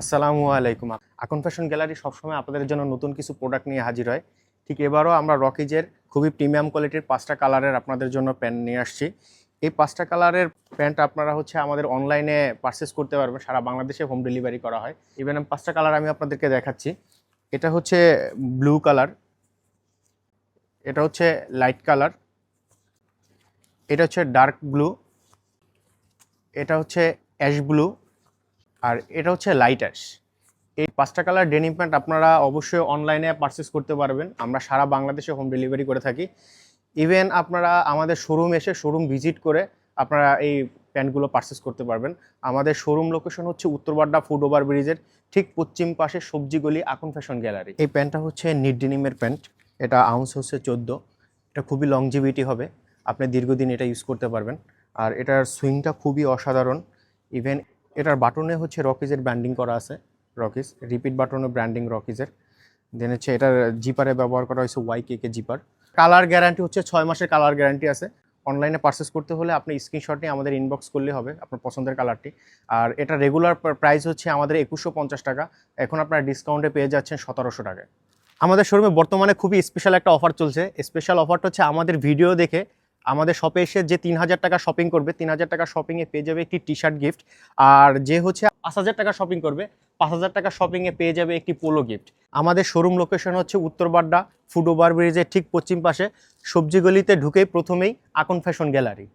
আসসালামু আলাইকুম। Akon fashion gallery সবসময় আপনাদের জন্য নতুন কিছু প্রোডাক্ট নিয়ে হাজির হয়। ঠিক এবারও আমরা রকিজের খুবই প্রিমিয়াম কোয়ালিটির 5টা কালারের আপনাদের জন্য প্যান্ট নিয়ে আসছি। এই 5টা কালারের প্যান্ট আপনারা আমাদের অনলাইনে পারচেস করতে পারবেন। সারা বাংলাদেশে হোম ডেলিভারি করা হয়। ইভেন 5টা কালার আমি আপনাদেরকে দেখাচ্ছি। এটা হচ্ছে ব্লু কালার, এটা হচ্ছে লাইট কালার, এটা হচ্ছে ডার্ক ব্লু, এটা হচ্ছে অ্যাশ ব্লু, আর এটা হচ্ছে লাইট অ্যাশ। এই 5টা কালার ডেনিম প্যান্ট আপনারা অবশ্যই অনলাইনে পারচেস করতে পারবেন। আমরা সারা বাংলাদেশে হোম ডেলিভারি করে থাকি। ইভেন আপনারা আমাদের শোরুম এসে শোরুম ভিজিট করে আপনারা এই প্যান্টগুলো পারচেস করতে পারবেন। আমাদের শোরুম লোকেশন হচ্ছে উত্তরবাড্ডা ফুট ওভার ব্রিজের ঠিক পশ্চিম পাশে সবজি গলি, আকন ফ্যাশন গ্যালারি। এই প্যান্টটা হচ্ছে নিট ডেনিমের প্যান্ট। এটা আউন্স হচ্ছে 14। এটা খুবই লংজিভিটি হবে, আপনি দীর্ঘদিন এটা ইউজ করতে পারবেন। আর এটার সুইংটা খুবই অসাধারণ। ইভেন এটার বাটনে হচ্ছে রকিজের ব্র্যান্ডিং করা আছে, রকিজ রিপিট বাটনে ব্র্যান্ডিং রকিজের। দেন হচ্ছে এটার জিপারে ব্যবহার করা হয়েছে ওয়াইকে জিপার। কালার গ্যারান্টি হচ্ছে 6 মাসের কালার গ্যারান্টি আছে। অনলাইনে পারচেস করতে হলে আপনি স্ক্রিনশট নিয়ে আমাদের ইনবক্স করলে হবে আপনার পছন্দের কালারটি। আর এটা রেগুলার প্রাইস হচ্ছে আমাদের 2150 টাকা, এখন আপনারা ডিসকাউন্টে পেয়ে যাচ্ছেন 1700 টাকায়। আমাদের শোরুমে বর্তমানে খুবই স্পেশাল একটা অফার চলছে। স্পেশাল অফারটা হচ্ছে আমাদের ভিডিও দেখে আমাদের শপে এসে যে 3000 টাকা শপিং করবে, 3000 টাকা শপিংয়ে পেয়ে যাবে একটি টি শার্ট গিফট। আর যে হচ্ছে 5000 টাকা শপিং করবে, 5000 টাকা শপিংয়ে পেয়ে যাবে একটি পোলো গিফট। আমাদের শোরুম লোকেশন হচ্ছে উত্তরবাড্ডা ফুট ওভার ব্রিজের ঠিক পশ্চিম পাশে সবজি গলিতে ঢুকেই প্রথমেই আকন ফ্যাশন গ্যালারি।